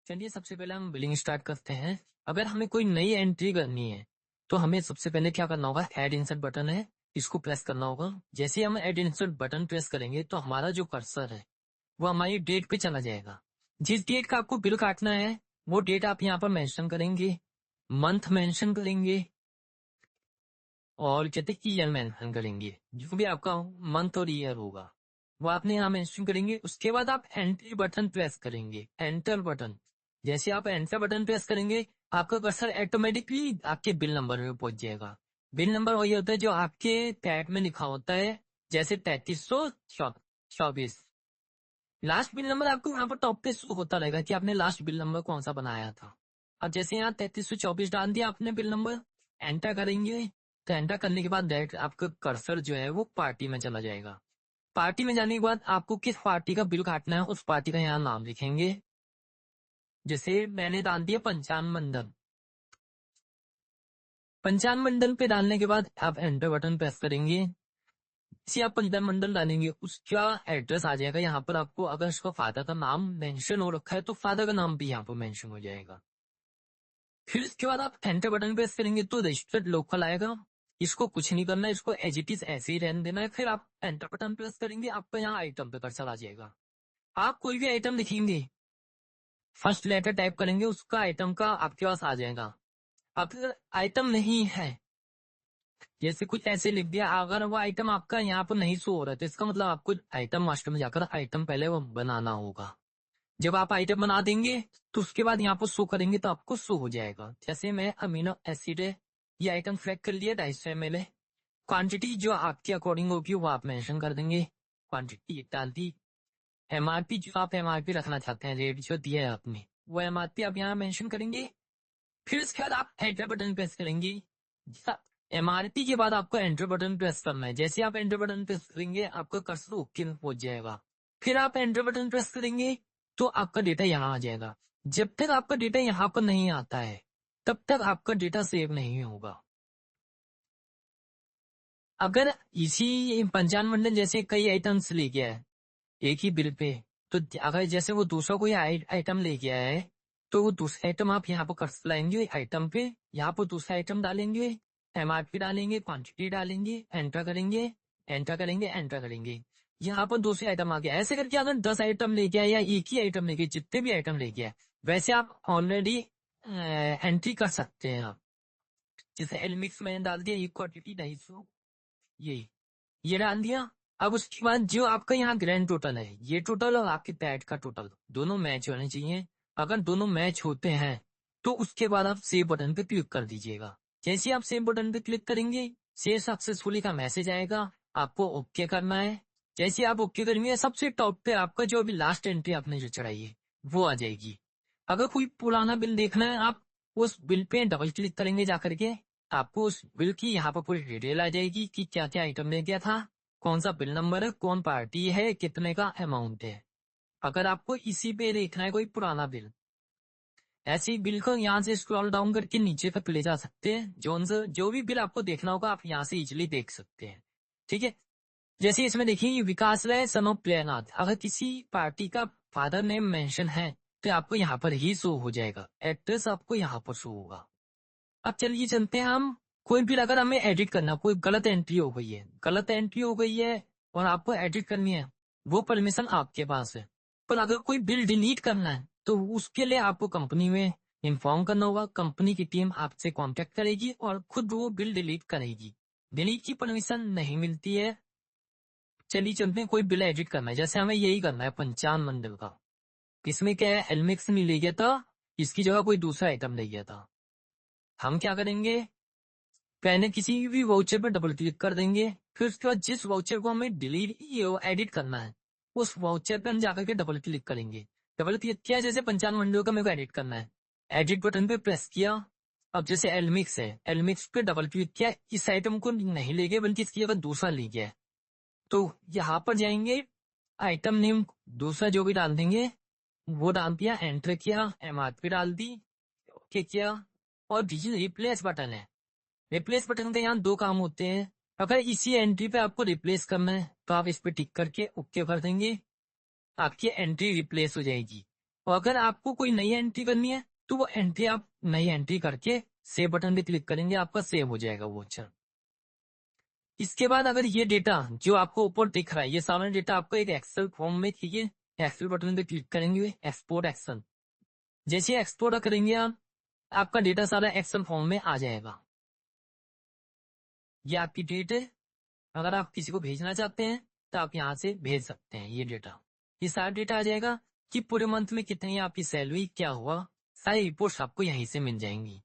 चलिए सबसे पहले हम बिलिंग स्टार्ट करते हैं। अगर हमें कोई नई एंट्री करनी है तो हमें सबसे पहले क्या करना होगा, ऐड इंसर्ट बटन है इसको प्रेस करना होगा। जैसे ही हम ऐड इंसर्ट बटन प्रेस करेंगे तो हमारा जो कर्सर है वो हमारी डेट पे चला जाएगा। जिस डेट का आपको बिल काटना है वो डेट आप यहाँ पर मेंशन करेंगे, मंथ मेंशन करेंगे और कहते ईयर मेंशन करेंगे। जो भी आपका मंथ और ईयर होगा वो आपने यहाँ मेंशन करेंगे। उसके बाद आप एंट्री बटन प्रेस करेंगे, एंटर बटन। जैसे आप एंटर बटन प्रेस करेंगे आपका कर्सर ऑटोमेटिकली आपके बिल नंबर में पहुंच जाएगा। बिल नंबर वही होता है जो आपके टैग में लिखा होता है, जैसे 3324। लास्ट बिल नंबर आपको यहाँ पर टॉप पे शो होता रहेगा कि आपने लास्ट बिल नंबर कौन सा बनाया था। अब जैसे यहाँ 3324 डाल दिया आपने बिल नंबर, एंटर करेंगे। तो एंटर करने के बाद डायरेक्ट आपका कर्सर जो है वो पार्टी में चला जाएगा। पार्टी में जाने के बाद आपको किस पार्टी का बिल काटना है उस पार्टी का यहाँ नाम लिखेंगे। जैसे मैंने डाल दिया पंचान मंडल। पंचान मंडल पे डालने के बाद आप एंटर बटन प्रेस करेंगे। जैसे आप पंचान मंडल डालेंगे उसका एड्रेस आ जाएगा यहाँ पर। आपको अगर उसका फादर का नाम मेंशन हो रखा है तो फादर का नाम भी यहाँ पर मेंशन हो जाएगा। फिर इसके बाद आप एंटर बटन प्रेस करेंगे तो रजिस्टर्ड लोकल आएगा। इसको कुछ नहीं करना है, इसको एज इट इज ऐसे ही रहने देना है। फिर आप एंटर बटन प्रेस करेंगे, आपका यहाँ आइटम पे कर्सर आ जाएगा। आप कोई भी आइटम लिखेंगे, फर्स्ट लेटर टाइप करेंगे, उसका आइटम का आपके पास आ जाएगा। अब अगर आइटम नहीं है, जैसे कुछ ऐसे लिख दिया, अगर वो आइटम आपका यहाँ पर नहीं शो हो रहा है तो इसका मतलब आपको आइटम मास्टर में जाकर आइटम पहले वो बनाना होगा। जब आप आइटम बना देंगे तो उसके बाद यहाँ पर शो करेंगे तो आपको शो हो जाएगा। जैसे मैं अमीनो एसिड है ये आइटम सेलेक्ट कर लिया 250 ml है। क्वांटिटी जो आपके अकॉर्डिंग होगी वो आप मेंशन कर देंगे, क्वांटिटी डाल दी। एमआरपी जो आप एमआरपी रखना चाहते हैं, रेट जो दिया है आपने वो एमआरपी आप यहाँ मेंशन करेंगे। फिर उसके बाद आप एंटर बटन प्रेस करेंगे। एमआरपी के बाद आपको एंटर बटन प्रेस करना है। जैसे आप एंटर बटन प्रेस करेंगे आपका कर्सर ओके में पहुंच जाएगा। फिर आप एंटर बटन प्रेस करेंगे तो आपका डेटा यहाँ आ जाएगा। जब तक आपका डेटा यहाँ पर नहीं आता है तब तक आपका डेटा सेव नहीं होगा। अगर इसी पंचान मंडल जैसे कई आइटम्स ले गया है एक ही बिल पे, तो अगर जैसे वो दूसरा कोई आइटम ले गया है तो वो दूसरा आइटम आप यहाँ पर कर्सर लाएंगे आइटम पे, यहाँ पर दूसरा आइटम डालेंगे, एमआरपी डालेंगे, क्वांटिटी डालेंगे, एंटर करेंगे, एंटर करेंगे, एंटर करेंगे। यहाँ पर दूसरे आइटम आ गया। ऐसे करके अगर 10 आइटम ले गया या एक ही आइटम ले गया, जितने भी आइटम ले गया वैसे आप ऑलरेडी एंट्री कर सकते हैं। आप जैसे एलमिक्स मैंने डाल दिया, ये क्वांटिटी 250, ये डाल दिया। अब उसके बाद जो आपका यहाँ ग्रैंड टोटल है, ये टोटल और आपके पैड का टोटल दोनों मैच होने चाहिए। अगर दोनों मैच होते हैं तो उसके बाद आप सेव बटन पे क्लिक कर दीजिएगा। जैसे ही आप सेव बटन पे क्लिक करेंगे सेव सक्सेसफुली का मैसेज आएगा, आपको ओके करना है। जैसे आप ओके करेंगे सबसे टॉप पे आपका जो अभी लास्ट एंट्री आपने जो चढ़ाई है वो आ जाएगी। अगर कोई पुराना बिल देखना है आप उस बिल पे डबल क्लिक करेंगे जाकर के, आपको उस बिल की यहाँ पर पूरी डिटेल आ जाएगी कि क्या क्या आइटम ले गया था, कौन सा बिल नंबर है, कौन पार्टी है, कितने का अमाउंट है। अगर आपको इसी पे देखना है कोई पुराना बिल, ऐसे ही बिल को यहाँ से स्क्रॉल डाउन करके नीचे तक ले जा सकते हैं। जो भी बिल आपको देखना होगा आप यहाँ से इजिली देख सकते हैं। ठीक है, जैसे इसमें देखिए विकास राय सन ऑफ प्रियनाथ, अगर किसी पार्टी का फादर नेम मेंशन है तो आपको यहाँ पर ही शो हो जाएगा, एड्रेस आपको यहाँ पर शो होगा। अब चलिए चलते हैं हम, कोई भी अगर हमें एडिट करना, कोई गलत एंट्री हो गई है, गलत एंट्री हो गई है और आपको एडिट करनी है, वो परमिशन आपके पास है। पर अगर कोई बिल डिलीट करना है तो उसके लिए आपको कंपनी में इन्फॉर्म करना होगा। कंपनी की टीम आपसे कांटेक्ट करेगी और खुद वो बिल डिलीट करेगी। डिलीट की परमिशन नहीं मिलती है। चलिए चलते हैं, कोई बिल एडिट करना है, जैसे हमें यही करना है पंचान मंडल का। इसमें क्या है, एलमिक्स नहीं ले गया था, इसकी जगह कोई दूसरा आइटम ले गया था। हम क्या करेंगे, पहले किसी भी वाउचर पर डबल क्लिक कर देंगे। फिर उसके बाद जिस वाउचर को हमें डिलीट एडिट करना है उस वाउचर पर हम जाकर के डबल क्लिक करेंगे। डबल क्लिक किया, जैसे पंचान मंडल का मेरे को एडिट करना है, एडिट बटन पे प्रेस किया। अब जैसे एलमिक्स है, एलमिक्स पे डबल क्लिक किया, इस आइटम को नहीं ले गए बल्कि इसकी जगह दूसरा ले गया है। तो यहाँ पर जाएंगे, आइटम नेम दूसरा जो भी डाल देंगे वो डाल दिया, एंटर किया, एमआरपी डाल दी, ओके किया। और रिप्लेस बटन है, रिप्लेस बटन के यहाँ दो काम होते हैं। अगर इसी एंट्री पे आपको रिप्लेस करना है तो आप इस पे टिक करके ओके कर देंगे, आपकी एंट्री रिप्लेस हो जाएगी। और अगर आपको कोई नई एंट्री करनी है तो वो एंट्री आप नई एंट्री करके सेव बटन पे क्लिक करेंगे, आपका सेव हो जाएगा वो अक्षर। इसके बाद अगर ये डेटा जो आपको ऊपर दिख रहा है, ये सारा डेटा आपको एक एक्सेल फॉर्म में चाहिए, एक्सेल बटन पे क्लिक करेंगे, एक्सपोर्ट एक्सेल। जैसे एक्सपोर्ट करेंगे आप, आपका डेटा सारा एक्सेल फॉर्म में आ जाएगा। ये आपकी डेट है, अगर आप किसी को भेजना चाहते हैं तो आप यहाँ से भेज सकते हैं ये डेटा। ये सारा डेटा आ जाएगा कि पूरे मंथ में कितनी आपकी सैलरी क्या हुआ, सारी रिपोर्ट्स आपको यहीं से मिल जाएंगी।